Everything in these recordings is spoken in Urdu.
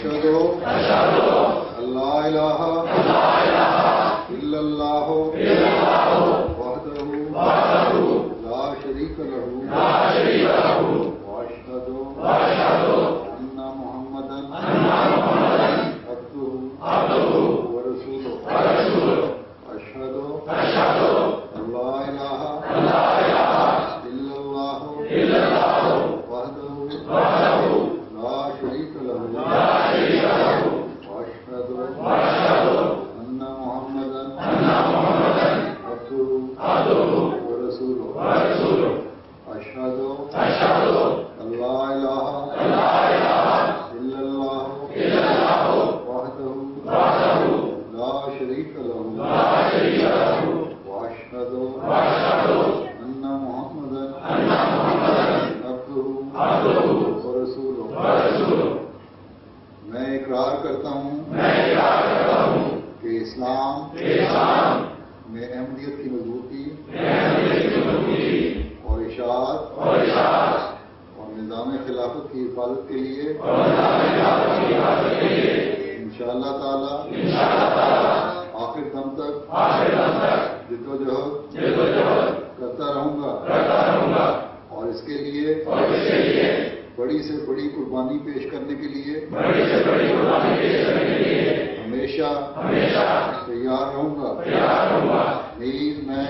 أشهد أن لا إله إلا الله وحده لا شريك له وأشهد أن محمدا عبده ورسوله أشهد أن لا إله إلا الله وحده لا شريك له وأشهد أن محمدا عبده ورسوله أشهد أن لا إله إلا الله وحده لا شريك له وأشهد أن محمدا عبده ورسوله میں اقرار کرتا ہوں کہ اسلام میں احمدیت کی مضبوطی اور اشاعت اور نظام خلافت کی حفاظت کے لیے انشاءاللہ تعالی آخر دم تک جدوجہد کرتا رہوں گا اور اس کے لیے بڑی سے بڑی قربانی پیش کرنے کے لیے ہمیشہ تیار رہوں گا. نیز میں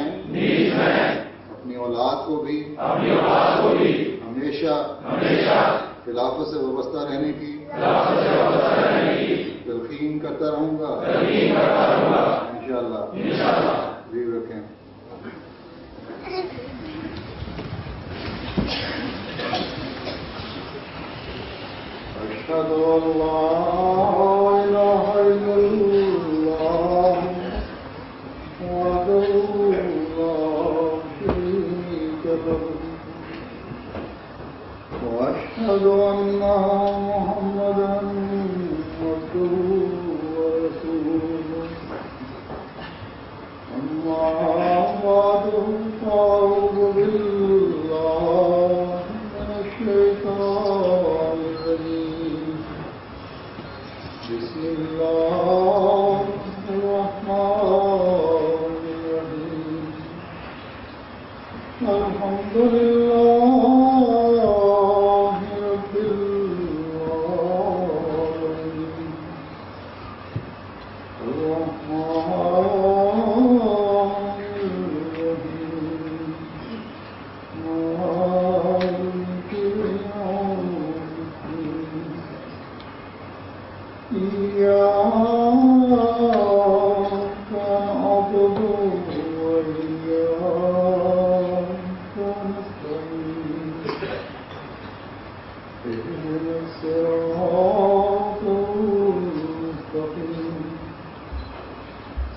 اپنی اولاد کو بھی ہمیشہ خلافت سے وابستہ رہنے کی تلقین کرتا رہوں گا انشاءاللہ. ریو رکھیں. أشهد أن لا إله إلا الله وحده لا شريك له وأشهد أن محمدا عبده ورسوله. أما بعد فأعوذ بالله من الشيطان الرجيم. بسم الله الرحمن الرحيم. الحمد لله رب العالمين. الرحمن الرحيم. مالك يوم الدين. إياك نعبد وإياك نستعين. اهدنا الصراط المستقيم.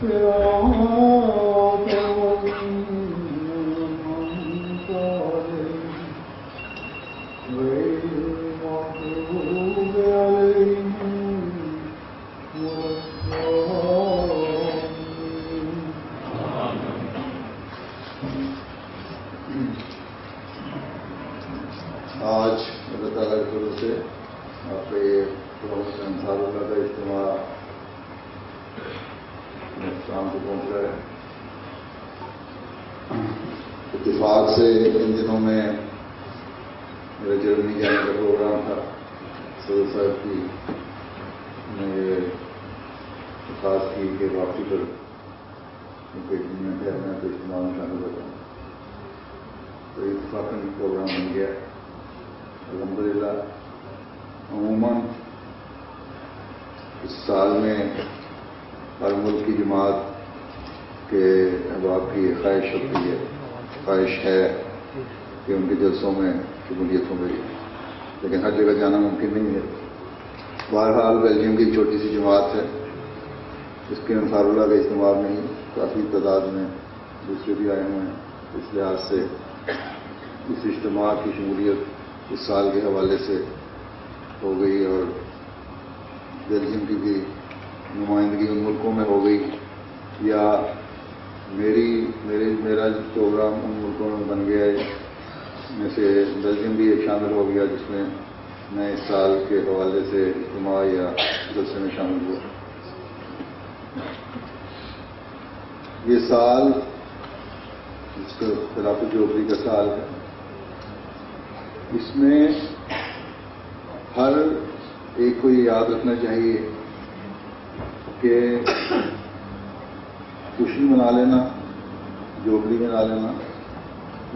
صراط الذين أنعمت عليهم غير المغضوب عليهم ولا الضالين. آج اللہ تعالیٰ کی طرف سے آپ کا یہ انصار اللہ کا اجتماع شام کو پہنچ رہا ہے. اتفاق سے ان دنوں میں میرے جرمنی جانے کا پروگرام تھا. صدر صاحب کی نے یہ خاص کی کہ واپسی پر میں ٹھہرنا تو اجتماع میں شامل ہوتا ہوں. تو اتفاقاً پروگرام بن گیا الحمدللہ. عموماً اس سال میں ہر ملک کی جماعت کے احباب کی یہ خواہش ہے کہ ان کے جلسوں میں شمولیت ہو گئی، لیکن ہر جگہ جانا ممکن نہیں ہے. بہرحال بیلجیم کی چھوٹی سی جماعت ہے، اس کے انصار اللہ کے اجتماع میں ہی کافی تعداد میں دوسرے بھی آئے ہوئے ہیں. اس لحاظ سے اس اجتماع کی شمولیت اس سال کے حوالے سے ہو گئی اور بیلجیم کی بھی نمائندگی ان ملکوں میں ہو گئی، یا میرا پروگرام ان ملکوں میں بن گیا ہے. میں سے بیلجیم بھی ایک شامل ہو گیا جس میں میں اس سال کے حوالے سے اجتماع یا جلسے میں شامل ہوا. یہ سال جس کو خلافت جوہری کا سال ہے، اس میں ہر ایک کو یہ یاد رکھنا چاہیے کہ خوشی منا لینا، جوہری منا لینا،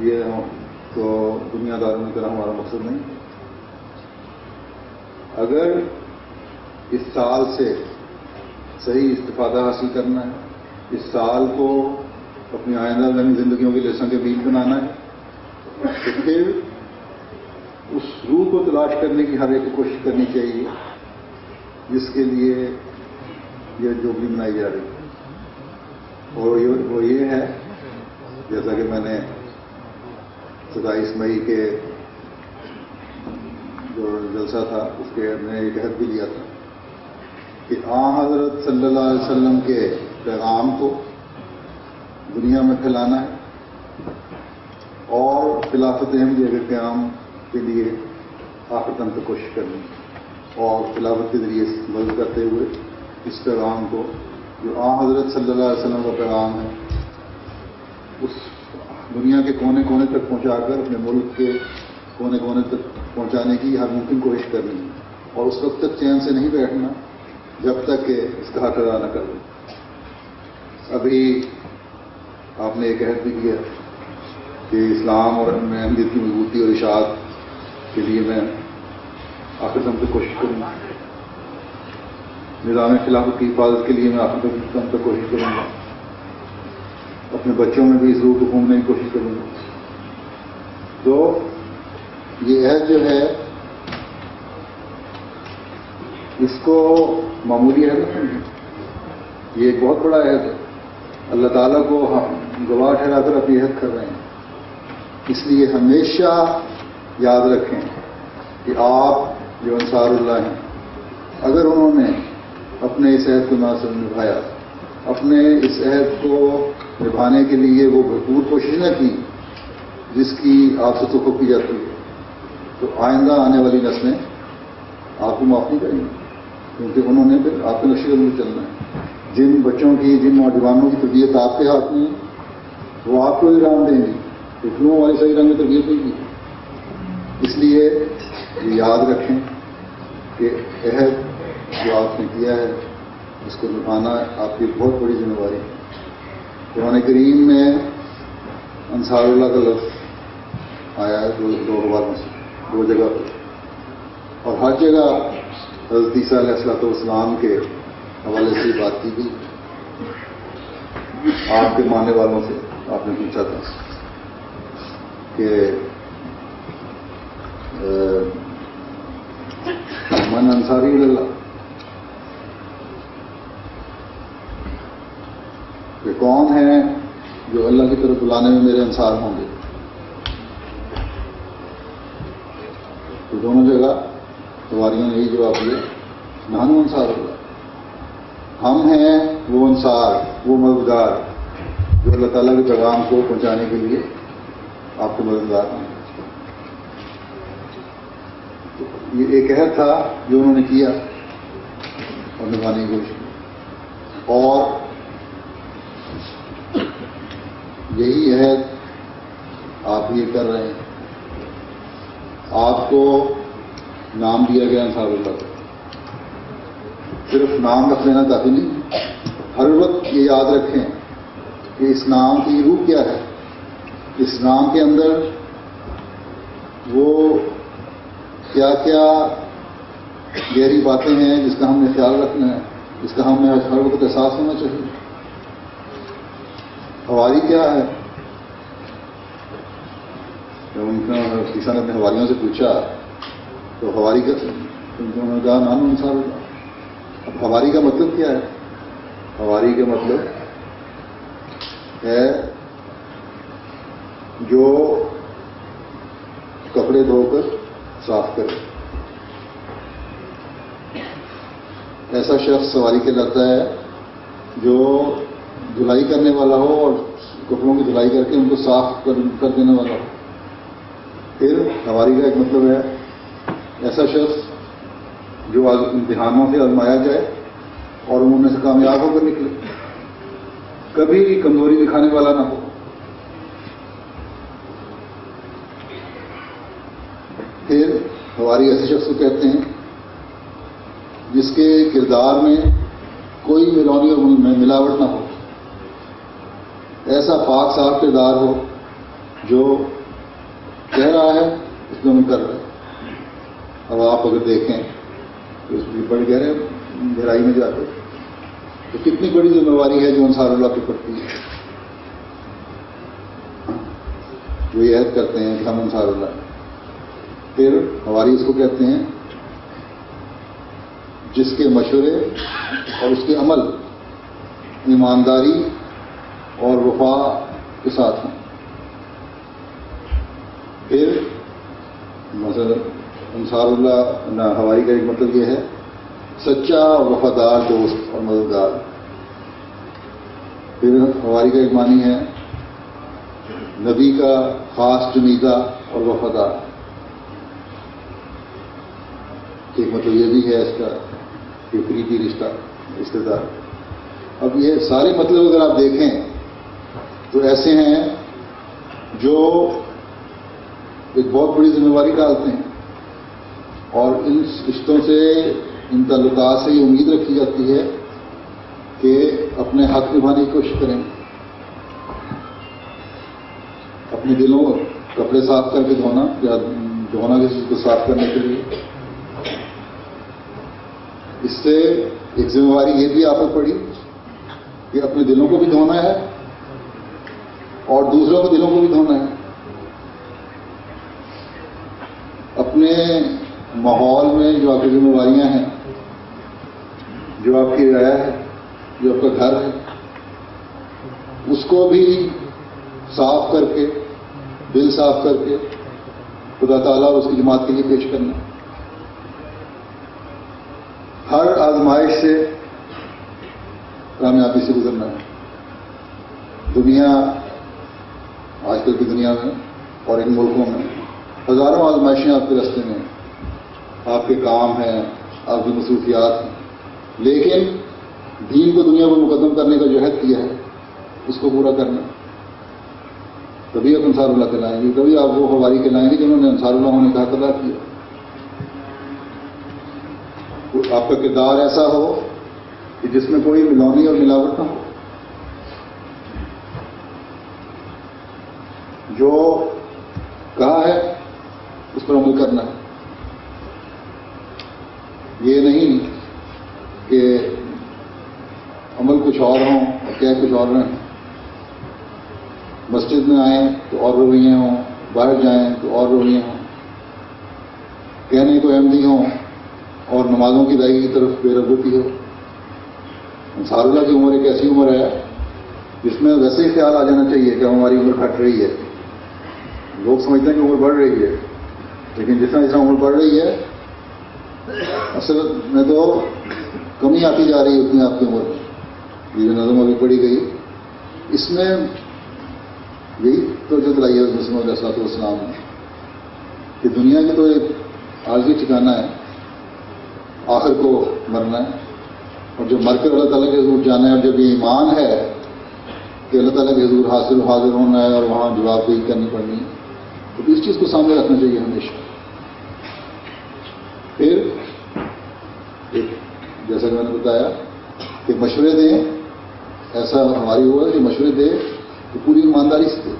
یہ تو دنیا داروں کی طرح ہمارا مقصد نہیں. اگر اس سال سے صحیح استفادہ حاصل کرنا ہے، اس سال کو اپنی آئندہ زندگیوں کے لیسن کے بیج بنانا ہے، تو پھر اس روح کو تلاش کرنے کی ہر ایک کو کوشش کرنی چاہیے جس کے لیے یہ جوہری منائی جا رہی ہے. اور وہ یہ ہے، جیسا کہ میں نے 27 مئی کے جو جلسہ تھا اس کے میں ایک عہد بھی لیا تھا کہ حضرت صلی اللہ علیہ وسلم کے پیغام کو دنیا میں پھیلانا ہے اور خلافت احمدیہ کے قیام کے لیے آخر تک کوشش کرنی ہے، اور خلافت کے ذریعے مدد کرتے ہوئے اس پیغام کو جو حضرت صلی اللہ علیہ وسلم کا پیغام ہے اس دنیا کے کونے کونے تک پہنچا کر اپنے ملک کے کونے کونے تک پہنچانے کی ہر ممکن کوشش کرنی ہے، اور اس وقت تک چین سے نہیں بیٹھنا جب تک کہ اس کا حق ادا نہ کر لیں. ابھی آپ نے ایک عہد بھی کیا کہ اسلام اور احمدیت کی مضبوطی اور اشاعت کے لیے میں آخر دم تک کوشش کروں گا، نظام خلافت کی حفاظت کے لیے میں آخر دم تک کوشش کروں گا، اپنے بچوں میں بھی اس روح کو گھومنے کی کوشش کروں گا. تو یہ عہد جو ہے اس کو معمولی عہد نہیں ہے، یہ ایک بہت بڑا عہد ہے. اللہ تعالیٰ کو گواہ ٹھہرا کر اپنی عہد کر رہے ہیں. اس لیے ہمیشہ یاد رکھیں کہ آپ جو انصار اللہ ہیں، اگر انہوں نے اپنے اس عہد کو نبھایا، اپنے اس عہد کو نبھانے کے لیے وہ بھرپور کوشش نہ کی جس کی آپ سے توقع کی جاتی ہے، تو آئندہ آنے والی نسلیں آپ کو معاف نہیں کریں گی، کیونکہ انہوں نے پھر آپ کے نقشے قدم میں چلنا ہے. جن بچوں کی، جن نوجوانوں کی تربیت آپ کے ہاتھ میں ہے وہ آپ کو انعام دیں گی، تو کیوں ہماری صحیح رنگ میں تربیت نہیں کی. اس لیے یہ یاد رکھیں کہ عہد جو آپ نے کیا ہے اس کو نبھانا آپ کی بہت بڑی ذمہ داری ہے. قرآن کریم میں انصار اللہ کا لفظ آیا ہے دو حوالوں سے، دو جگہ پہ، اور ہر جگہ حضرت عیسیٰ علیہ السلام کے حوالے سے بات کی گئی. آپ کے ماننے والوں سے آپ نے پوچھا تھا کہ من انصاری اللہ، کہ کون ہے جو اللہ کی طرف بلانے میں میرے انصار ہوں گے. تو دونوں جگہ سواریوں نے یہی جواب دیا، نحن انصار اللہ، ہم ہیں وہ انصار، وہ مددگار جو اللہ تعالیٰ کے پیغام کو پہنچانے کے لیے آپ کے مددگار ہیں. تو یہ ایک عہد تھا جو انہوں نے کیا اور نبھانے کی کوشش کی، اور یہی عہد آپ یہ کر رہے ہیں. آپ کو نام دیا گیا انصار اللہ کا، صرف نام رکھ لینا کافی نہیں. ہر وقت یہ یاد رکھیں کہ اس نام کی روح کیا ہے، اس نام کے اندر وہ کیا کیا گہری باتیں ہیں جس کا ہم نے خیال رکھنا ہے، جس کا ہمیں ہر وقت احساس ہونا چاہیے. حواری کیا ہے؟ جب ان نے اپنے حواریوں سے پوچھا تو حواری کا انہوں نے کہا نام انصار اللہ. اب حواری کا مطلب کیا ہے؟ حواری کا مطلب ہے جو کپڑے دھو کر صاف کرے. ایسا شخص سواری کہلاتا ہے جو دھلائی کرنے والا ہو اور کپڑوں کی دھلائی کر کے ان کو صاف کر دینے والا ہو. پھر سواری کا ایک مطلب ہے ایسا شخص جو امتحانوں سے آزمایا جائے اور ان میں سے کامیاب ہو کر نکلے، کبھی بھی کمزوری دکھانے والا نہ ہو۔ پھر ہماری ایسے شخص کو کہتے ہیں جس کے کردار میں کوئی ملونی اور ملاوٹ نہ ہو، ایسا پاک صاف کردار ہو جو کہہ رہا ہے اس میں کر رہا ہے۔ اب آپ اگر دیکھیں تو اس کی بڑی گہرائی میں جاتے تو کتنی بڑی ذمہ داری ہے جو انصار اللہ کی پڑتی ہے۔ وہ یہ عہد کرتے ہیں کہ ہم انصار اللہ۔ پھر ہماری اس کو کہتے ہیں جس کے مشورے اور اس کے عمل ایمانداری اور وفا کے ساتھ ہیں۔ پھر مثلا انصار اللہ ہماری کا ایک مطلب یہ ہے سچا وفادار دوست اور مددگار۔ پھر ہماری کا ایک معنی ہے نبی کا خاص چنیدہ اور وفادار۔ ایک مطلب یہ بھی ہے اس کا کہ قریبی رشتہ دار۔ اب یہ سارے مطلب اگر آپ دیکھیں تو ایسے ہیں جو ایک بہت بڑی ذمہ داری ڈالتے ہیں، اور ان رشتوں سے، ان تعلقات سے یہ امید رکھی جاتی ہے کہ اپنے حق نبھانے کی کوشش کریں، اپنے دلوں کپڑے صاف کر کے دھونا یا دھونا کسی چیز کو صاف کرنے کے لیے۔ اس سے ایک ذمہ داری یہ بھی آپ پر پڑی کہ اپنے دلوں کو بھی دھونا ہے اور دوسروں کے دلوں کو بھی دھونا ہے۔ اپنے ماحول میں جو آپ کی ذمہ داریاں ہیں، جو آپ کی رعایا ہے، جو آپ کا گھر ہے، اس کو بھی صاف کر کے، دل صاف کر کے خدا تعالیٰ اور اس کی جماعت کے لیے پیش کرنا۔ ہر آزمائش سے کامیابی سے گزرنا ہے۔ دنیا، آج کل کی دنیا میں اور ان ملکوں میں ہزاروں آزمائشیں آپ کے راستے میں ہیں، آپ کے کام ہیں، آپ کی مصروفیات ہیں، لیکن دین کو دنیا پر مقدم کرنے کا جو عہد کیا ہے اس کو پورا کرنا، تبھی آپ انصار اللہ کہلائیں گے، تبھی آپ وہ ہواری کہلائیں گے جنہوں نے انصار اللہ ہونے کا حق ادا کیا۔ آپ کا کردار ایسا ہو کہ جس میں کوئی ملونی اور ملاوٹ نہ ہو، جو کہا ہے اس پر عمل کرنا ہے۔ یہ نہیں کہ عمل کچھ اور ہوں اور کہہ کچھ اور رہیں۔ مسجد میں آئیں تو اور رویے ہوں، باہر جائیں تو اور رویے ہوں، کہنے کو احمدی ہوں اور نمازوں کی ادائیگی کی طرف بے رغبتی ہو۔ انصار اللہ کی عمر ایک ایسی عمر ہے جس میں ویسے ہی خیال آ جانا چاہیے کہ ہماری عمر گھٹ رہی ہے۔ لوگ سمجھتے ہیں کہ عمر بڑھ رہی ہے، لیکن جتنا عمر بڑھ رہی ہے اصل میں تو کمی آتی جا رہی ہے اتنی آپ کی عمر میں۔ یہ جو نظم ابھی پڑھی گئی اس میں یہی توجہ دلائی ہے مسلم علیہ الصلوۃ والسلام نے کہ دنیا کی تو ایک عارضی ٹھکانہ ہے، آخر کو مرنا ہے، اور جب مر کر اللہ تعالیٰ کے حضور جانا ہے، اور جب یہ ایمان ہے کہ اللہ تعالیٰ کے حضور حاضر ہونا ہے اور وہاں جواب دہی کرنی پڑنی ہے، تو اس چیز کو سامنے رکھنا چاہیے ہمیشہ۔ پھر ایک جیسا کہ میں نے بتایا کہ مشورے دیں، ایسا ہماری ہوا کہ مشورے دے تو پوری ایمانداری سے دے۔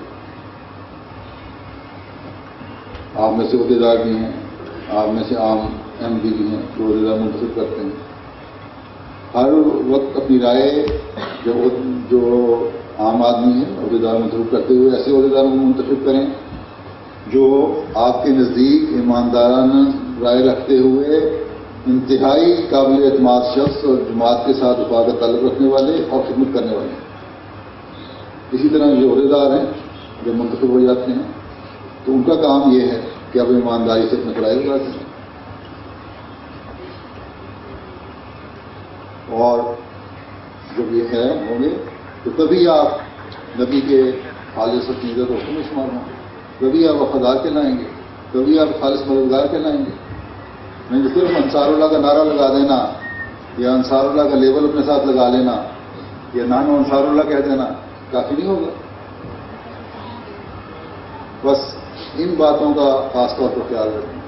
آپ میں سے عہدیدار بھی ہیں، آپ میں سے عام احمدی بھی ہیں جو عہدیدار منتخب کرتے ہیں، ہر وقت اپنی رائے جو عام آدمی ہے عہدیدار منتخب کرتے ہوئے ایسے عہدیداروں کو منتخب کریں جو آپ کے نزدیک ایماندارانہ رائے رکھتے ہوئے انتہائی قابل اعتماد شخص اور جماعت کے ساتھ وفا کا تعلق رکھنے والے اور خدمت کرنے والے ہیں۔ اسی طرح جو عہدیدار ہیں جب منتخب ہو جاتے ہیں تو ان کا کام یہ ہے کہ اب ایمانداری سے اپنے رائے لگاتے ہیں، اور جب یہ ہے ہوں گے تو تبھی آپ نبی کے خالص عقیدت دوستوں میں شمار ہوں گے، تبھی آپ وفادار کہلائیں گے، تبھی آپ خالص مددگار کہلائیں گے، نہیں تو صرف انصار اللہ کا نعرہ لگا دینا یا انصار اللہ کا لیبل اپنے ساتھ لگا لینا یا نانو انصار اللہ کہہ دینا کافی نہیں ہوگا. بس ان باتوں کا خاص طور پر خیال رکھیں.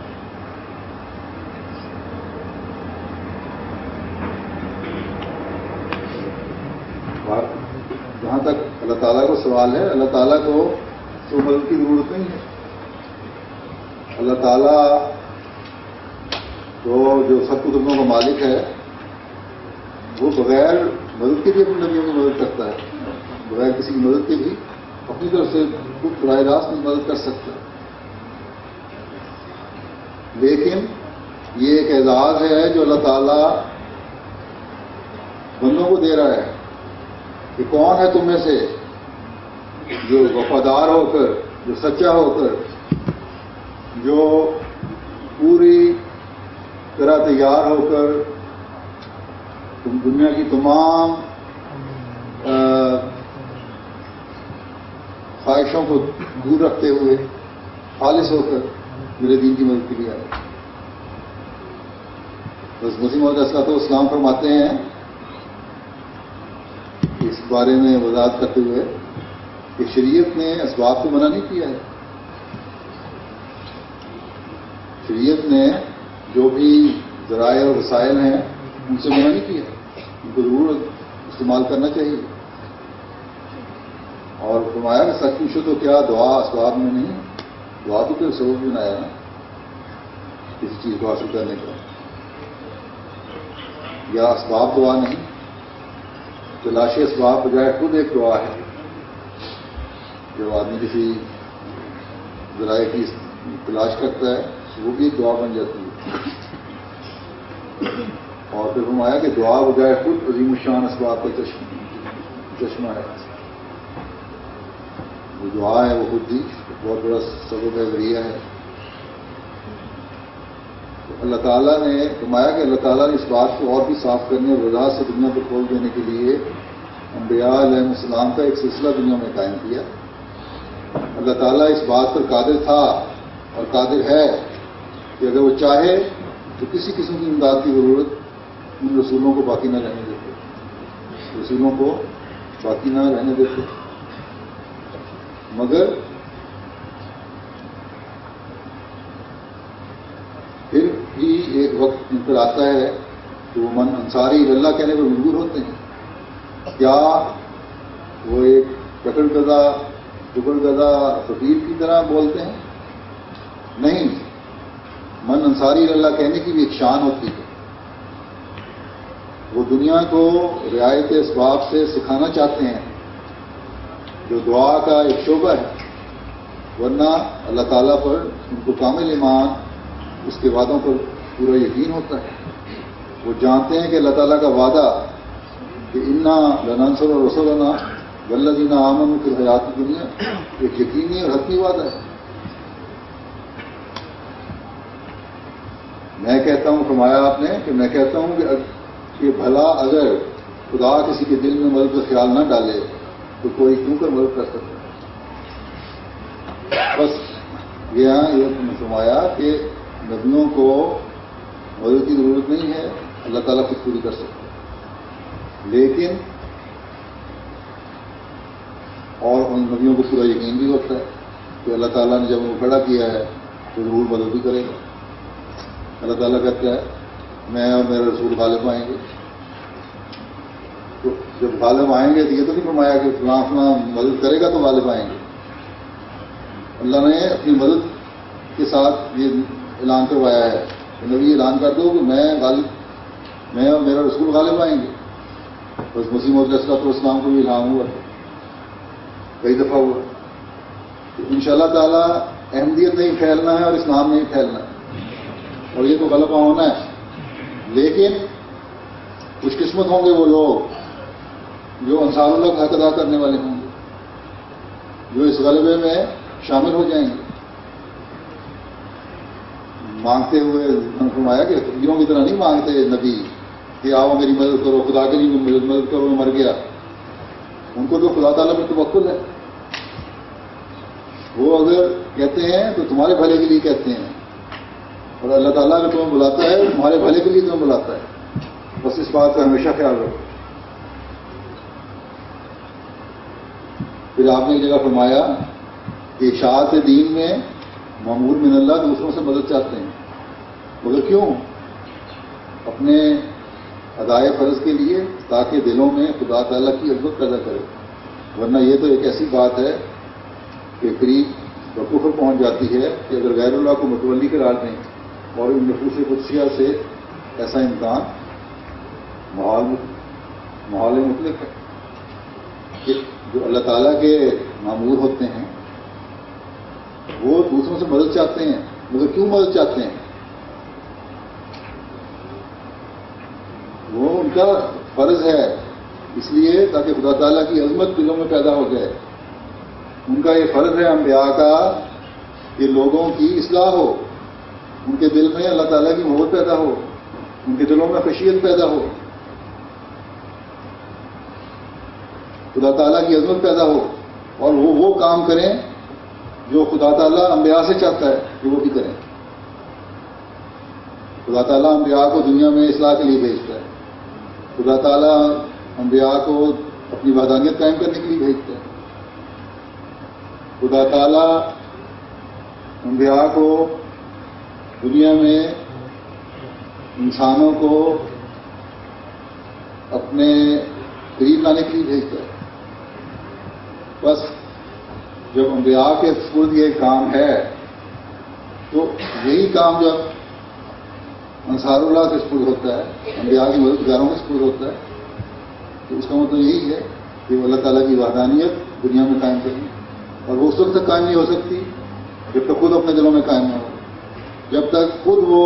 جہاں تک اللہ تعالیٰ کو سوال ہے، اللہ تعالیٰ کو تو مدد کی ضرورت نہیں ہے. اللہ تعالیٰ تو جو سب قدرتوں کا مالک ہے وہ بغیر مدد کے بھی اپنے نبیوں کی مدد کرتا ہے، بغیر کسی کی مدد کے بھی اپنی طرف سے خود براہ راست مدد کر سکتا ہے. لیکن یہ ایک اعزاز ہے جو اللہ تعالیٰ بندوں کو دے رہا ہے کہ کون ہے تم میں سے جو وفادار ہو کر، جو سچا ہو کر، جو پوری طرح تیار ہو کر تم دنیا کی تمام خواہشوں کو دور رکھتے ہوئے خالص ہو کر میرے دین کی مدد کے لیے آئے. بس مسیح موعود علیہ السلام فرماتے ہیں اس بارے میں وضاحت کرتے ہوئے کہ شریعت نے اسباب کو منع نہیں کیا ہے. شریعت نے جو بھی ذرائع اور وسائل ہیں ان سے منع نہیں کیا، ان کو ضرور استعمال کرنا چاہیے. اور فرمایا کہ سچ پوچھو تو کیا دعا اسباب میں نہیں، دعا تو پھر سبب بنایا نا کسی چیز کو حاصل کرنے کا. یا اسباب دعا نہیں، تلاشی اسباب بجائے خود ایک دعا ہے. جب آدمی کسی ذرائع کی تلاش کرتا ہے وہ بھی ایک دعا بن جاتی ہے. اور پھر فرمایا کہ دعا بجائے خود عظیم الشان اسباب کا چشمہ ہے. وہ دعا ہے وہ خود بھی بہت بڑا سبب ہے، ذریعہ ہے. اللہ تعالیٰ نے فرمایا کہ اللہ تعالیٰ نے اس بات کو اور بھی صاف کرنے اور وضاحت سے دنیا پر کھول دینے کے لیے انبیاء علیہ السلام کا ایک سلسلہ دنیا میں قائم کیا. اللہ تعالیٰ اس بات پر قادر تھا اور قادر ہے کہ اگر وہ چاہے تو کسی قسم کی امداد کی ضرورت ان رسولوں کو باقی نہ رہنے دیتے، رسولوں کو باقی نہ رہنے دیتے. مگر پھر بھی ایک وقت ان پر آتا ہے کہ وہ من انصاری اللہ کہنے پر مجبور ہوتے ہیں. کیا وہ ایک ٹکر گزا فقیر کی طرح بولتے ہیں؟ نہیں، من انصاری اللہ کہنے کی بھی ایک شان ہوتی ہے. وہ دنیا کو رعایت اسباب سے سکھانا چاہتے ہیں جو دعا کا ایک شعبہ ہے. ورنہ اللہ تعالیٰ پر ان کو کامل ایمان، اس کے وعدوں پر پورا یقین ہوتا ہے. وہ جانتے ہیں کہ اللہ تعالیٰ کا وعدہ کہ انا لننصر رسولنا والذین آمنوا فی الحیات الدنیا ایک یقینی اور حتمی وعدہ ہے. میں کہتا ہوں، فرمایا آپ نے کہ میں کہتا ہوں کہ بھلا اگر خدا کسی کے دل میں مدد کا خیال نہ ڈالے تو کوئی کیوں کر مدد کر سکتا ہے. بس یہ فرمایا کہ نبیوں کو مدد کی ضرورت نہیں ہے، اللہ تعالیٰ خود پوری کر سکتا ہے. لیکن اور ان نبیوں کو پورا یقین بھی ہوتا ہے کہ اللہ تعالیٰ نے جب ان کو کھڑا کیا ہے تو ضرور مدد بھی کرے گا. اللہ تعالیٰ کہتا ہے میں اور میرے رسول غالب آئیں گے. تو جب غالب آئیں گے تو یہ تو نہیں فرمایا کہ فلاں فلاں مدد کرے گا تو غالب آئیں گے. اللہ نے اپنی مدد کے ساتھ یہ اعلان کروایا ہے کہ نبی اعلان کر دو کہ میں اور میرا رسول غالب آئیں گے. بس مسیح موعود علیہ السلام کو بھی اعلان ہوا تھا، کئی دفعہ ہوا. تو انشاءاللہ تعالیٰ احمدیت نہیں پھیلنا ہے اور اسلام نہیں پھیلنا ہے اور یہ تو غلبہ ہونا ہے. لیکن خوش قسمت ہوں گے وہ لوگ جو انصار اللہ کا حق ادا کرنے والے ہوں گے، جو اس غلبے میں شامل ہو جائیں گے. مانگتے ہوئے فرمایا کہ فقیروں کی طرح نہیں مانگتے نبی کہ آؤ میری مدد کرو، خدا کے لیے مدد کرو، میں مر گیا. ان کو تو خدا تعالیٰ پر توکل ہے. وہ اگر کہتے ہیں تو تمہارے بھلے کے لیے کہتے ہیں اور اللہ تعالیٰ اگر تمہیں بلاتا ہے تمہارے بھلے کے لیے تمہیں بلاتا ہے. بس اس بات کا ہمیشہ خیال رکھو. پھر آپ نے ایک جگہ فرمایا کہ اشاعت دین میں مامور من اللہ دوسروں سے مدد چاہتے ہیں، مگر کیوں؟ اپنے ادائے فرض کے لیے، تاکہ دلوں میں خدا تعالیٰ کی عزت پیدا کرے. ورنہ یہ تو ایک ایسی بات ہے کہ قریب کفر پہنچ جاتی ہے کہ اگر غیر اللہ کو متولی قرار دیں اور ان نفوس قدسیہ سے ایسا امکان محال مطلق ہے کہ جو اللہ تعالیٰ کے مامور ہوتے ہیں وہ دوسروں سے مدد چاہتے ہیں، مگر کیوں مدد چاہتے ہیں؟ وہ ان کا فرض ہے، اس لیے تاکہ خدا تعالیٰ کی عظمت دلوں میں پیدا ہو جائے. ان کا یہ فرض ہے انبیاء کا کہ لوگوں کی اصلاح ہو، ان کے دل میں اللہ تعالیٰ کی محبت پیدا ہو، ان کے دلوں میں خشیت پیدا ہو، خدا تعالیٰ کی عظمت پیدا ہو، اور وہ کام کریں جو خدا تعالیٰ انبیاء سے چاہتا ہے کہ وہ بھی کریں. خدا تعالیٰ انبیاء کو دنیا میں اصلاح کے لیے بھیجتا ہے. خدا تعالیٰ انبیاء کو اپنی وحدانیت قائم کرنے کے لیے بھیجتا ہے. خدا تعالیٰ انبیاء کو دنیا میں انسانوں کو اپنے قریب لانے کے لیے بھیجتا ہے. بس جب انبیاء کے سپرد یہ کام ہے تو یہی کام جب انصار اللہ کے سپرد ہوتا ہے، انبیاء کی مددگاروں کے سپرد ہوتا ہے، تو اس کا مطلب یہی ہے کہ وہ اللہ تعالیٰ کی وحدانیت دنیا میں قائم کرنی. اور وہ اس وقت تک قائم نہیں ہو سکتی جب تک خود اپنے دلوں میں قائم نہ ہو، جب تک خود وہ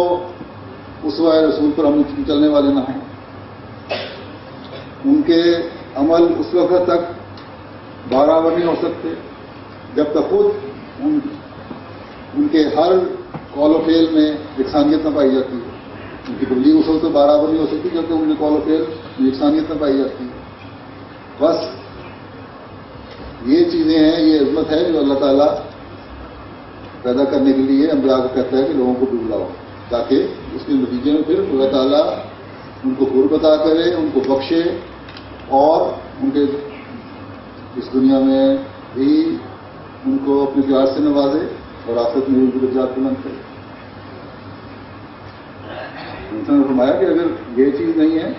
اسوہ رسول پر ہم چلنے والے نہ ہیں. ان کے عمل اس وقت تک برابر نہیں ہو سکتے جب تک خود ان کے ہر قول و فعل میں یکسانیت نہ پائی جاتی ہے. ان کی تبلیغ اس وقت برابر نہیں ہو سکتی جب تک ان کے قول و فعل میں یکسانیت نہ پائی جاتی ہے. بس یہ چیزیں ہیں، یہ عظمت ہے جو اللہ تعالیٰ پیدا کرنے کے لیے انبیاء کو کہتا ہے کہ لوگوں کو ڈوب لاؤ، تاکہ اس کے نتیجے میں پھر اللہ تعالیٰ ان کو قرب عطا کرے، ان کو بخشے، اور ان کے اس دنیا میں بھی ان کو اپنے پیار سے نوازے اور آخرت میں ان کی درجات بلند کرے. انہوں نے فرمایا کہ اگر یہ چیز نہیں ہے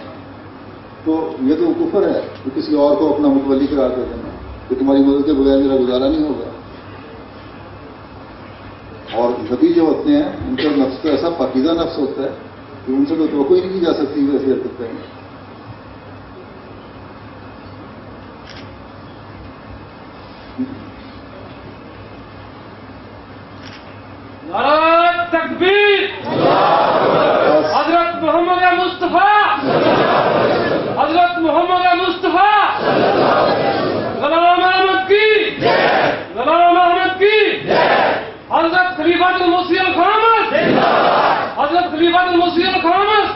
تو یہ تو کفر ہے کہ کسی اور کو اپنا متولی قرار دے دینا کہ تمہاری مدد کے بغیر میرا گزارا نہیں ہوگا. اور نبی جو ہوتے ہیں ان کا نفس تو ایسا پاکیزہ نفس ہوتا ہے کہ ان سے تو توقع ہی نہیں کی جا سکتی ویسی حرکت کریں. نعرہ تکبیر، حضرت محمد مصطفیٰ، حضرت محمد مصطفیٰ، غلام احمد کی، غلام احمد کی، حضرت خلیفۃ المسیح الخامس، حضرت خلیفۃ المسیح الخامس،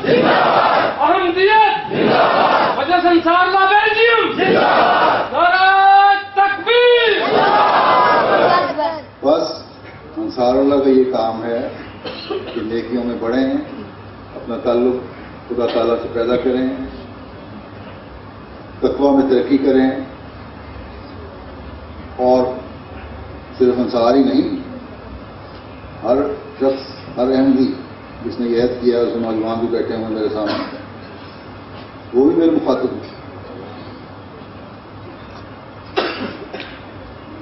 احمدیت، مجلس انصار اللہ بیلجیم، نعرہ تکبیر. بس انصار اللہ کا یہ کام ہے کہ نیکیوں میں بڑھیں، اپنا تعلق خدا تعالیٰ سے پیدا کریں، تقویٰ میں ترقی کریں، اور صرف انصار ہی نہیں، ہر شخص، ہر احمدی جس نے یہ عہد کیا ہے، اس میں نوجوان بھی بیٹھے ہوئے میرے سامنے، وہ بھی میرے مخاطب ہیں.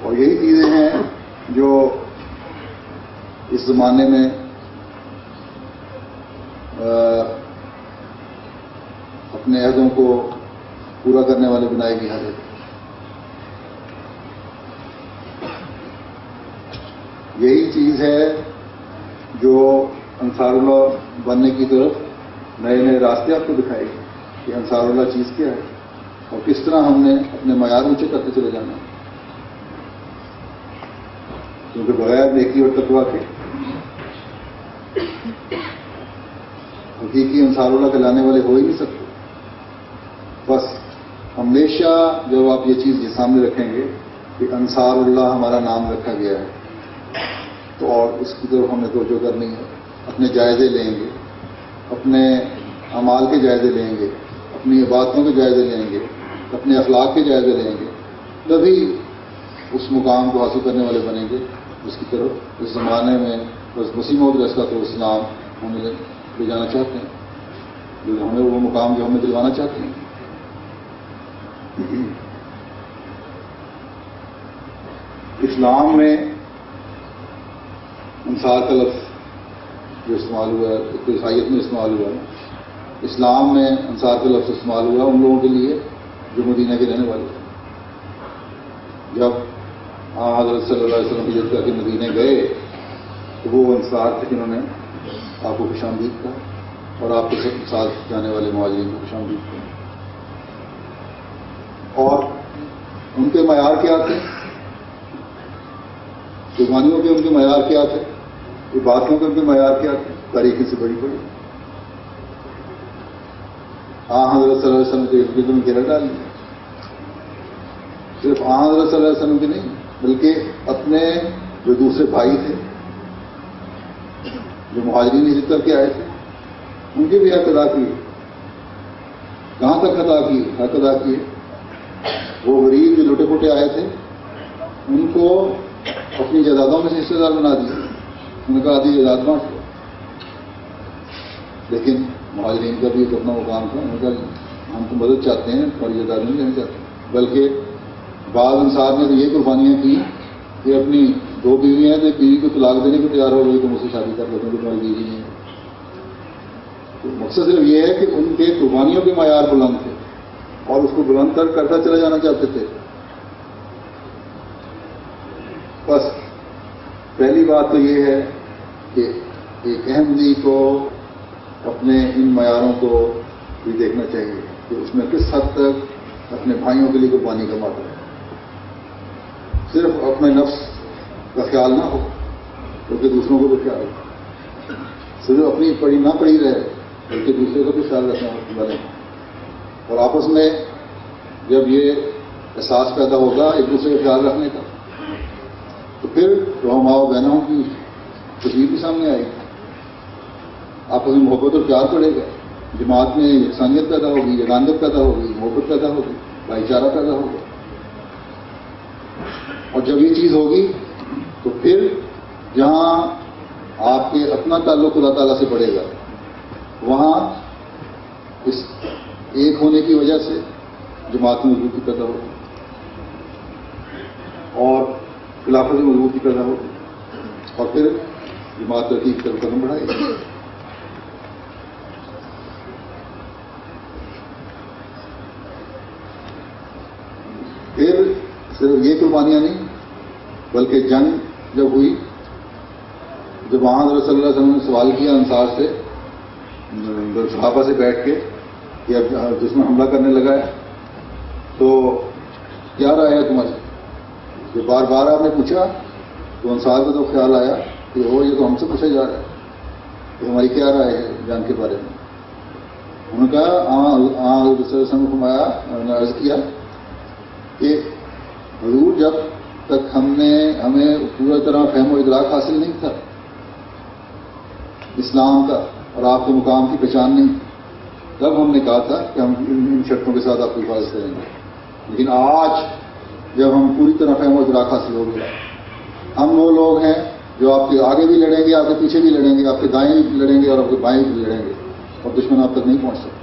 اور یہی چیزیں ہیں جو اس زمانے میں اپنے عہدوں کو پورا کرنے والے بنائے گی حاضر. یہی چیز ہے جو انصار اللہ بننے کی طرف نئے نئے راستے آپ کو دکھائے گی کہ انصار اللہ چیز کیا ہے اور کس طرح ہم نے اپنے معیار اونچے کرتے چلے جانا ہے. کیونکہ بغیر نیکی اور تقویٰ کے حقیقی انصار اللہ کے لانے والے ہو ہی نہیں سکتے. بس ہمیشہ جب آپ یہ چیز یہ سامنے رکھیں گے کہ انصار اللہ ہمارا نام رکھا گیا ہے، تو اور اس کی طرف ہمیں توجہ کرنی ہے اپنے جائزے لیں گے، اپنے اعمال کے جائزے لیں گے، اپنی عبادتوں کے جائزے لیں گے، اپنے اخلاق کے جائزے لیں گے، تبھی اس مقام کو حاصل کرنے والے بنیں گے جس کی طرف اس زمانے میں بس مسیح موعود علیہ الصلوۃ والسلام ہمیں لے جانا چاہتے ہیں، جو ہمیں وہ مقام جو ہمیں دلوانا چاہتے ہیں۔ اسلام میں انصار کا لفظ جو استعمال ہوا ہے، ایک تو عیسائیت میں استعمال ہوا ہے، اسلام میں انصار کا لفظ استعمال ہوا ان لوگوں کے لیے جو مدینہ کے رہنے والے تھے۔ جب حضرت صلی اللہ علیہ وسلم ہجرت کر کے مدینہ گئے تو وہ انصار تھے جنہوں نے آپ کو خوش آمدید کہا اور آپ کے ساتھ جانے والے مہاجرین کو خوش آمدید کہا۔ اور ان کے معیار کیا تھے؟ قربانیوں کے ان کے معیار کیا تھے؟ عبادتوں کے ان کے معیار کیا تھے؟ تاریخی سے بڑی بڑی حضرت صلی اللہ علیہ وسلم کے ارد گرد گھیرا ڈال دیا۔ صرف حضرت صلی اللہ علیہ وسلم کے نہیں بلکہ اپنے جو دوسرے بھائی تھے جو مہاجرین ہجرت کر کے آئے تھے ان کے بھی حق ادا کیے۔ کہاں تک حق ادا کیے؟ وہ غریب جو لوٹے پوٹے آئے تھے ان کو اپنی جائیدادوں میں سے حصے دار بنا دیا، ان کا آدھی جائیداد بانٹ دیا۔ لیکن مہاجرین کا بھی ایک اپنا مقام تھا، ان کا ہم تو مدد چاہتے ہیں، ہماری جائیداد نہیں لینا چاہتے۔ بلکہ بعض انصار نے تو یہ قربانیاں کی کہ اپنی 2 بیویاں ہیں، بیوی کو طلاق دینے کو تیار ہو گئی تو مجھ سے شادی کر لیتے ہیں، تمہاری بیوی نہیں ہے۔ تو مقصد صرف یہ ہے کہ ان کے قربانیوں کے معیار بلند تھے اور اس کو بلند کرتا چلے جانا چاہتے تھے۔ بس پہلی بات تو یہ ہے کہ ایک احمدی کو اپنے ان معیاروں کو بھی دیکھنا چاہیے کہ اس میں کس حد تک اپنے بھائیوں کے لیے قربانی کماتا ہے۔ صرف اپنے نفس کا خیال نہ ہو بلکہ دوسروں کو بھی خیال رکھے، صرف اپنی پڑی نہ پڑی رہے بلکہ دوسرے کو بھی خیال رکھنا بنے۔ اور آپس میں جب یہ احساس پیدا ہوگا ایک دوسرے کا خیال رکھنے کا تو پھر رہنماؤں بہنوں کی تصویر بھی سامنے آئے گی، آپس میں محبت اور پیار پڑے گا، جماعت میں یکسانیت پیدا ہوگی، یگانگت پیدا ہوگی، محبت پیدا ہوگی، بھائی چارہ پیدا ہوگا۔ اور جب یہ چیز ہوگی تو پھر جہاں آپ کے اپنا تعلق اللہ تعالیٰ سے بڑھے گا وہاں اس ایک ہونے کی وجہ سے جماعت میں مضبوطی پیدا ہوگی اور خلافت میں مضبوطی پیدا ہوگی اور پھر جماعت ترقی کی طرف قدم بڑھائے گی۔ پھر صرف یہ قربانیاں نہیں بلکہ جنگ جب ہوئی، جب وہاں حضرت صلی اللہ علیہ وسلم نے سوال کیا انصار سے، صحابہ سے بیٹھ کے کہ اب جس میں حملہ کرنے لگا ہے تو کیا رائے ہے تمہاری؟ جو بار بار آپ نے پوچھا تو انصار کو تو خیال آیا کہ یہ تو ہم سے پوچھا جا رہا ہے کہ ہماری کیا رائے ہے جنگ کے بارے میں۔ انہوں نے کہا حضرت صلی اللہ علیہ وسلم نے فرمایا، انہوں نے عرض کیا کہ حضور جب تک ہمیں پورا طرح فہم و ادراک حاصل نہیں تھا اسلام کا اور آپ کے مقام کی پہچان نہیں، تب ہم نے کہا تھا کہ ہم ان شرطوں کے ساتھ آپ کی حفاظت کریں گے۔ لیکن آج جب ہم پوری طرح فہم و ادراک حاصل ہو گیا، ہم وہ لوگ ہیں جو آپ کے آگے بھی لڑیں گے، آپ کے پیچھے بھی لڑیں گے، آپ کے دائیں بھی لڑیں گے اور آپ کے بائیں بھی لڑیں گے اور دشمن آپ تک نہیں پہنچ سکتا۔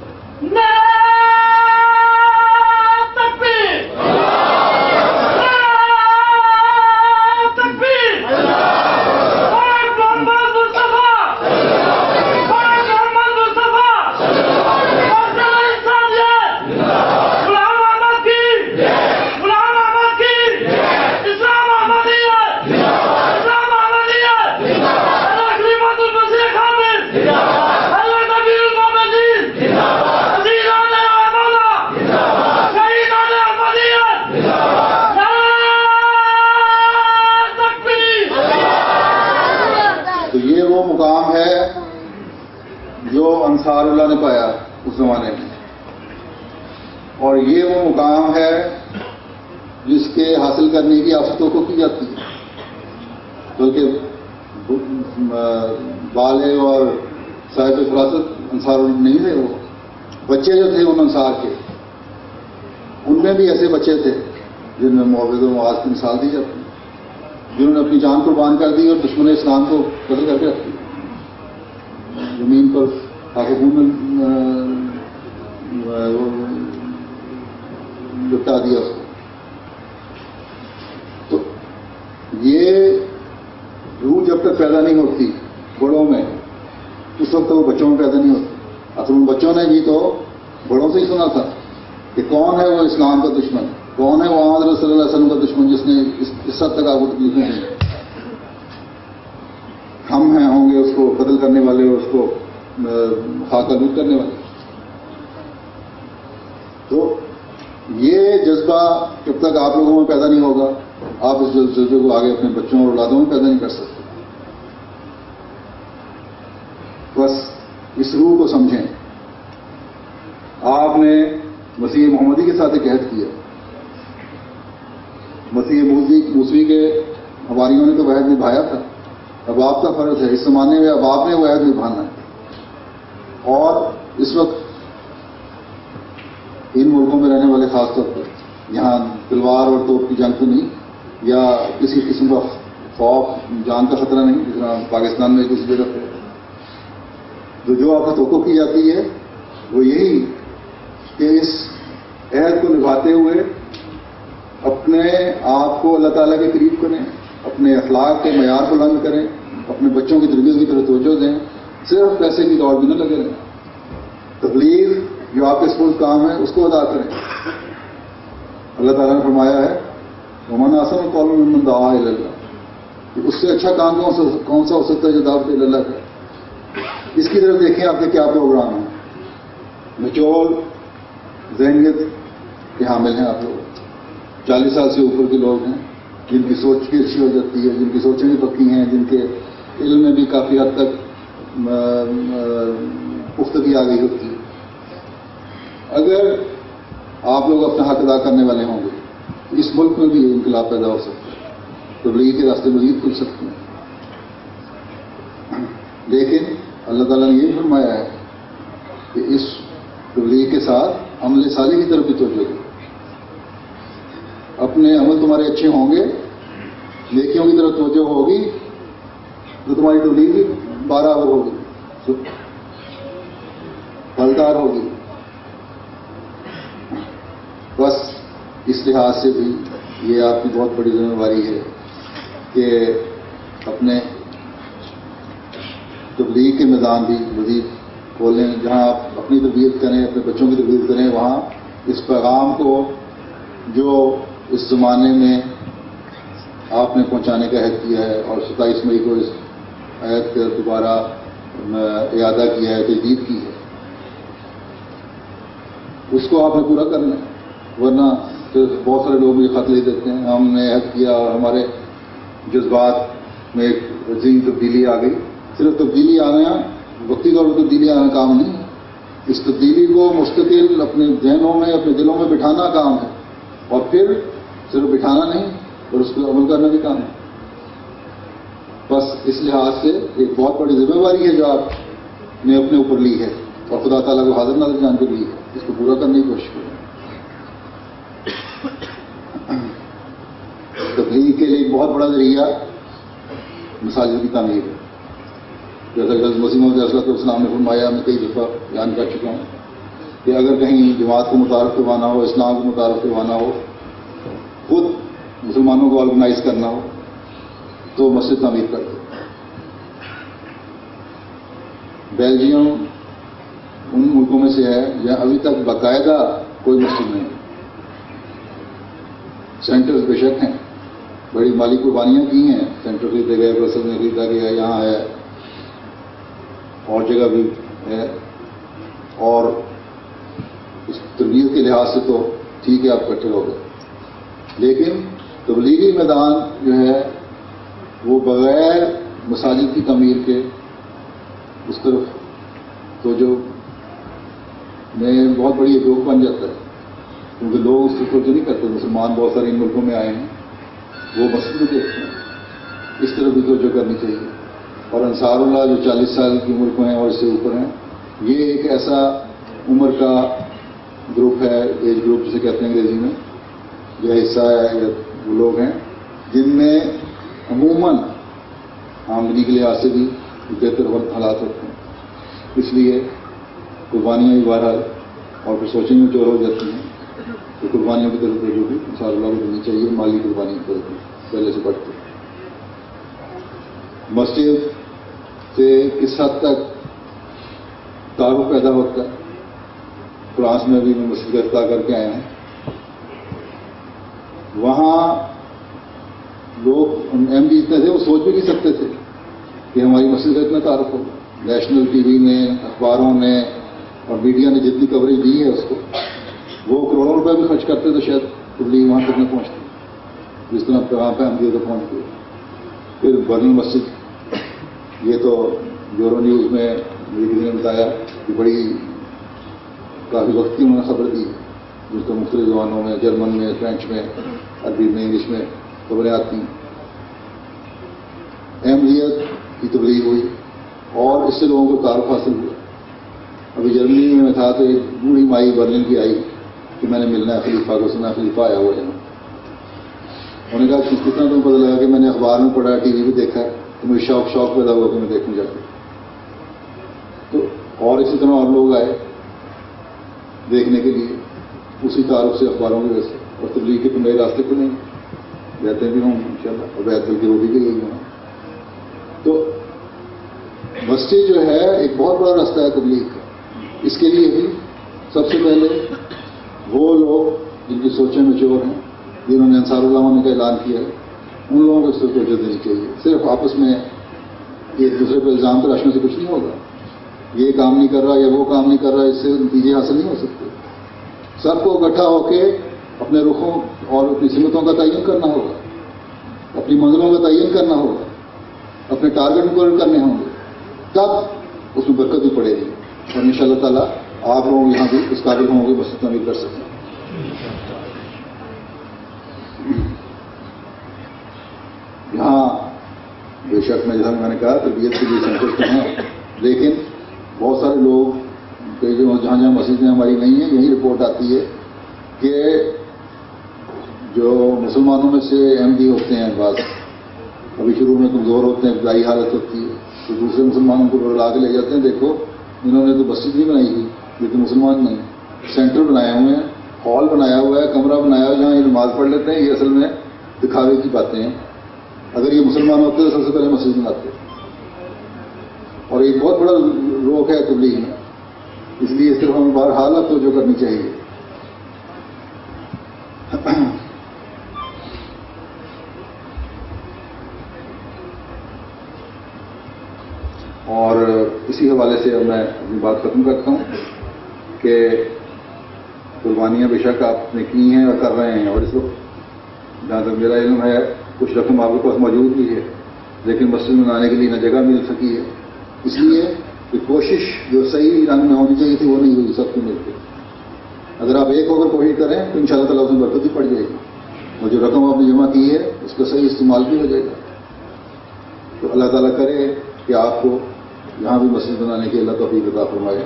انصار اللہ نے پایا اس زمانے میں، اور یہ وہ مقام ہے جس کے حاصل کرنے کی آفتوں کو کی جاتی ہے، بلکہ بالغ اور صاحب فراست انصار نہیں تھے، وہ بچے جو تھے ان انصار کے، ان میں بھی ایسے بچے تھے جن میں معوذ و معاذ کی مثال دی جاتی ہے، جنہوں نے اپنی جان قربان کر دی اور دشمن اسلام کو قتل کر کے رکھ دیا، زمین پر خون لپٹا دیا اس کو۔ تو یہ روح جب تک پیدا نہیں ہوتی بڑوں میں، اس وقت وہ بچوں میں پیدا نہیں ہوتی۔ اصل ان بچوں نے بھی تو بڑوں سے ہی سنا تھا کہ کون ہے وہ اسلام کا دشمن، کون ہے وہ حضرت صلی اللہ علیہ وسلم کا دشمن جس نے اس حد تک آپ کو تکلیفیں دی، ہم ہیں ہوں گے اس کو قتل کرنے والے، اس کو خاک آلود کرنے والے۔ تو یہ جذبہ جب تک آپ لوگوں میں پیدا نہیں ہوگا، آپ اس جذبے کو آگے اپنے بچوں اور اولادوں میں پیدا نہیں کر سکتے۔ بس اس روح کو سمجھیں۔ آپ نے مسیح محمدی کے ساتھ ایک عہد کیا، مسیح موسوی کے ہماریوں نے تو عہد نبھایا تھا، اب آپ کا فرض ہے اس زمانے میں، اب آپ نے وہ عہد نبھانا ہے۔ اور اس وقت ان ملکوں میں رہنے والے خاص طور پر، یہاں تلوار اور توپ کی جنگ تو نہیں، یا کسی قسم کا خوف جان کا خطرہ نہیں جس طرح پاکستان میں کسی جگہ پہ، تو جو آپ کا توقع کی جاتی ہے وہ یہی کہ اس عہد کو نبھاتے ہوئے اپنے آپ کو اللہ تعالیٰ کے قریب کریں، اپنے اخلاق کے معیار بلند کریں، اپنے بچوں کی تربیت کی طرف توجہ دیں، صرف پیسے کی دوڑ بھی نہ لگے رہیں، تبلیغ جو آپ کے سپورٹ کام ہے اس کو ادا کریں۔ اللہ تعالیٰ نے فرمایا ہے ومن احسن قولا ممن دعا الی اللہ، کہ اس سے اچھا کام کون سا ہو سکتا ہے جو دعوت اللہ کا۔ اس کی طرف دیکھیں آپ کے کیا پروگرام ہیں، نچوڑ ذہنیت کے حامل ہیں آپ لوگ، 40 سال سے اوپر کے لوگ ہیں جن کی سوچ بھی اچھی ہو جاتی ہے، جن کی سوچیں بھی پکی ہیں، جن کے علم میں بھی کافی حد تک پختگی آ گئی ہوتی ہے۔ اگر آپ لوگ اپنا حق ادا کرنے والے ہوں گے اس ملک میں بھی انقلاب پیدا ہو سکتا ہے، تبلیغ کے راستے مزید کھل سکتے ہیں۔ لیکن اللہ تعالیٰ نے یہ فرمایا ہے کہ اس تبلیغ کے ساتھ عمل صالح کی طرف بھی توجہ دیں، اپنے عمل تمہارے اچھے ہوں گے، نیکیوں کی طرف توجہ ہوگی تو تمہاری تبلیغ بھی برابر ہوگی، پھلدار ہوگی۔ بس اس لحاظ سے بھی یہ آپ کی بہت بڑی ذمہ داری ہے کہ اپنے تبلیغ کے میدان بھی مزید کھولیں، جہاں آپ اپنی تربیت کریں، اپنے بچوں کی تربیت کریں، وہاں اس پیغام کو جو اس زمانے میں آپ نے پہنچانے کا عہد کیا ہے اور 27 مئی کو اس عہد کا دوبارہ اعادہ کیا ہے، تجدید کی ہے، اس کو آپ نے پورا کرنا ہے۔ ورنہ بہت سارے لوگ یہ خط لے دیتے ہیں ہم نے عہد کیا اور ہمارے جذبات میں ایک عظیم تبدیلی آ گئی۔ صرف تبدیلی آنا، وقتی طور پر تبدیلی آنا کام نہیں، اس تبدیلی کو مستقل اپنے ذہنوں میں، اپنے دلوں میں بٹھانا کام ہے، اور پھر صرف بٹھانا نہیں اور اس پر عمل کرنا بھی کام ہے۔ بس اس لحاظ سے ایک بہت بڑی ذمہ داری ہے جو آپ نے اپنے اوپر لی ہے اور خدا تعالیٰ کو حاضر ناظر جان کے لی ہے، اس کو پورا کرنے کی کوشش کریں۔ تبلیغ کے لیے ایک بہت بڑا ذریعہ مساجد کی تعمیر ہے، جیسا کہ حضرت مسیح موعود علیہ السلام نے فرمایا، میں کئی دفعہ بیان کر چکا ہوں کہ اگر کہیں جماعت کو متعارف کروانا ہو، اسلام کو متعارف کروانا ہو، خود مسلمانوں کو آرگنائز کرنا ہو تو مسجد تعمیر کر دو۔ بیلجیم ان ملکوں میں سے ہے جہاں ابھی تک باقاعدہ کوئی مسجد نہیں ہے۔ سینٹرز بے شک ہیں، بڑی مالی قربانیاں کی ہیں، سینٹر خریدے گئے، برسل میں خریدا گیا، یہاں ہے اور جگہ بھی ہے، اور اس تربیت کے لحاظ سے تو ٹھیک ہے آپ اکٹھے ہو گئے، لیکن تبلیغی میدان جو ہے وہ بغیر مساجد کی تعمیر کے اس طرف تو جو میں بہت بڑی ایک روک بن جاتا ہے، کیونکہ لوگ اس طرف توجہ نہیں کرتے۔ مسلمان بہت سارے ان ملکوں میں آئے ہیں، وہ مسجد میں دیکھتے ہیں، اس طرف بھی توجہ کرنی چاہیے۔ اور انصار اللہ جو 40 سال کی عمر کو ہیں اور اس سے اوپر ہیں. یہ ایک ایسا عمر کا گروپ ہے, ایج گروپ جسے کہتے ہیں انگریزی میں, جو حصہ ہے, یا وہ لوگ ہیں جن میں عموماً آمدنی کے لحاظ سے بھی بہتر حالات ہوتے ہیں. اس لیے قربانیاں بھی بہرحال اور پھر سوچنے میں چور ہو جاتی ہیں. تو قربانیوں کی طرف جو بھی انصار اللہ کو دینی چاہیے, مالی قربانی کی طرف پہلے سے بڑھ کے. مسجد سے کس حد تک تعارف پیدا ہوتا ہے. فرانس میں بھی میں مسجد کا افتتاح کر کے آیا ہوں. وہاں لوگ ایم ڈی اتنے تھے وہ سوچ بھی نہیں سکتے تھے کہ ہماری مسجد کا اتنا تعارف ہوگا. نیشنل ٹی وی میں, اخباروں میں اور میڈیا نے جتنی کوریج دی ہے اس کو, وہ کروڑوں روپے بھی خرچ کرتے تو شاید تبلیغ وہاں تک نہ پہنچتی جس طرح وہاں پہ احمدیت تک پہنچ گئی. پھر برن مسجد, یہ تو یورو نیوز میں مجھے کسی نے بتایا کہ بڑی کافی وقت کی انہوں نے خبر دی, جس کو مختلف زبانوں میں, جرمن میں, فرینچ میں, عربی میں, انگلش میں خبریں آتی ہیں. احمدیت کی تبلیغ ہوئی اور اس سے لوگوں کو تعارف حاصل ہوا. ابھی جرمنی میں تھا تو ایک بوڑھی مائی برلن کی آئی کہ میں نے ملنا ہے خلیفہ کو, سنا خلیفہ آیا ہوا ہے. انہوں نے کہا کتنا تمہیں پتہ لگا کہ میں نے اخبار میں پڑھا, ٹی وی پہ دیکھا ہے, تو مجھے شوق پیدا ہوا کہ میں دیکھنے جا کے. تو اور اسی طرح اور لوگ آئے دیکھنے کے لیے, اسی تعارف سے اخباروں کی وجہ سے. اور تبلیغ کے تو نئے راستے پہ نہیں رہتے بھی ہوں انشاءاللہ, اور بیت بلکہ وہ بھی گئی ہوں. تو مسجد جو ہے ایک بہت بڑا راستہ ہے تبلیغ کا. اس کے لیے بھی سب سے پہلے وہ لوگ جن کی سوچیں میچور ہیں, جنہوں نے انصار اللہ ہونے کا اعلان کیا ہے, ان لوگوں کو اس پر توجہ دینی چاہیے. صرف آپس میں ایک دوسرے پہ الزام تراشنے سے کچھ نہیں ہوگا. یہ کام نہیں کر رہا یا وہ کام نہیں کر رہا, اس سے نتیجے حاصل نہیں ہو سکتے. سب کو اکٹھا ہو کے اپنے رخوں اور اپنی سمتوں کا تعین کرنا ہوگا, اپنی منزلوں کا تعین کرنا ہوگا, اپنے ٹارگیٹ مقرر کرنے ہوں گے, تب اس میں برکت بھی پڑے گی. اور ان شاء اللہ تعالیٰ آپ لوگ یہاں بھی اس قابل ہوں گے مسجد تعمیر کر سکیں. یہاں بے شک میں نے کہا تربیت کے لیے سینٹر تو ہیں, لیکن بہت سارے لوگ جو جہاں مسجدیں ہماری نہیں ہیں, یہی رپورٹ آتی ہے کہ جو مسلمانوں میں سے ایم ڈی ہوتے ہیں بعض, ابھی شروع میں کمزور ہوتے ہیں, ابتدائی حالت ہوتی ہے, تو دوسرے مسلمانوں کو لا کے لے جاتے ہیں. دیکھو انہوں نے تو مسجد نہیں بنائی تھی, لیکن مسلمان نہیں, سینٹر بنائے ہوئے ہیں, ہال بنایا ہوا ہے, کمرہ بنایا ہوا ہے جہاں یہ نماز پڑھ لیتے ہیں. یہ اصل میں دکھاوے کی باتیں ہیں. اگر یہ مسلمان ہوتے تو سب سے پہلے مسجد بناتے. اور ایک بہت بڑا روک ہے تبلیغ میں, اس لیے صرف ہمیں بہرحال اب توجہ کرنی چاہیے. اور اسی حوالے سے اب میں اپنی بات ختم کرتا ہوں کہ قربانیاں بے شک آپ نے کی ہیں اور کر رہے ہیں, اور اس وقت جہاں تک میرا علم ہے کچھ رقم آپ کے پاس موجود بھی ہے, لیکن مسجد بنانے کے لیے نہ جگہ مل سکی ہے. اس لیے کہ کوشش جو صحیح رنگ میں ہونی چاہیے تھی وہ نہیں ہوئی سب کو مل کے. اگر آپ ایک ہو کر کوشش کریں تو ان شاء اللہ تعالیٰ اس میں برکت بھی پڑ جائے گی, اور جو رقم آپ نے جمع کی ہے اس کا صحیح استعمال بھی ہو جائے گا. تو اللہ تعالیٰ کرے کہ آپ کو یہاں بھی مسجد بنانے کی اللہ توفیق عطا فرمائے,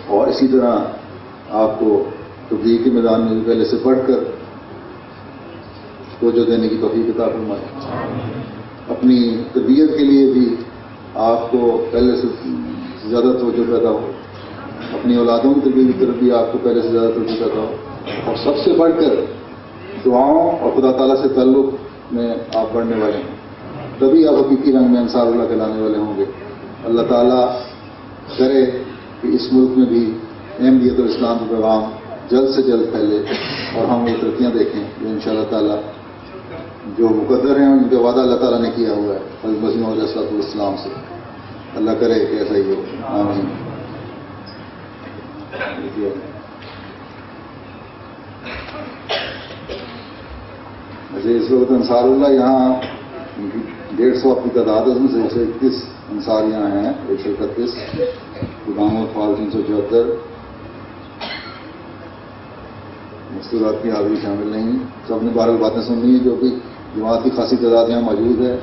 اور اسی طرح آپ کو تبلیغ کے میدان میں بھی پہلے سے پڑھ کر توجہ دینے کی توفیق عطا فرمائے. اپنی تربیت کے لیے بھی آپ کو پہلے سے زیادہ توجہ پیدا ہو, اپنی اولادوں کی تربیت کی طرف بھی آپ کو پہلے سے زیادہ توجہ پیدا ہو, اور سب سے بڑھ کر دعاؤں اور خدا تعالیٰ سے تعلق میں آپ بڑھنے والے ہیں, تبھی آپ حقیقی رنگ میں انصار اللہ کہلانے والے ہوں گے. اللہ تعالیٰ کرے کہ اس ملک میں بھی احمدیت اور اسلام کا پیغام جلد سے جلد پھیلے, اور ہم وہ ترقیاں دیکھیں جو ان شاء اللہ تعالیٰ جو مقدر ہیں ان کا وعدہ اللہ تعالیٰ نے کیا ہوا ہے حضرت مسیح علیہ السلام سے. اللہ کرے کہ ایسا ہی ہو. آمین. ویسے اس وقت انصار اللہ یہاں 150 اپنی تعداد ہے, اس میں سے 131 انصار یہاں ہیں, 131 گودام فال 374 مستورات کی حاضری شامل نہیں. سب نے 12 باتیں سن لی ہیں, جو کہ جماعت کی خاصی تعداد یہاں موجود ہے.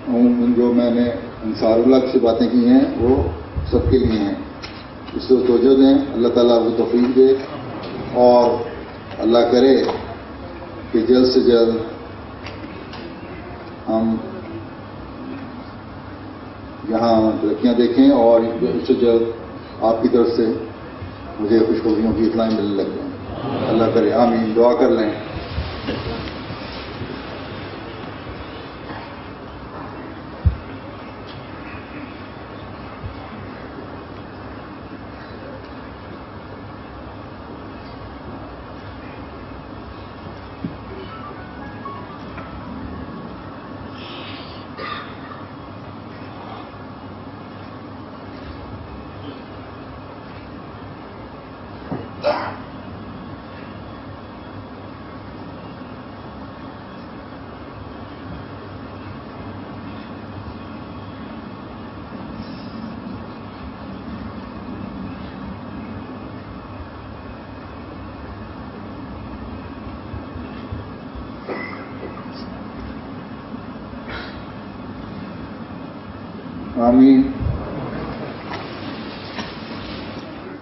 جو میں نے انصار اللہ سے باتیں کی ہیں وہ سب کے لیے ہیں. اس کو توجہ دیں. اللہ تعالیٰ کو توفیق دے اور اللہ کرے کہ جلد سے جلد ہم یہاں ترقیاں دیکھیں اور اس سے جلد آپ کی طرف سے مجھے خوشخبریوں کی اطلاع ملنے لگ جائیں. اللہ کرے. آمین. دعا کر لیں. آمین.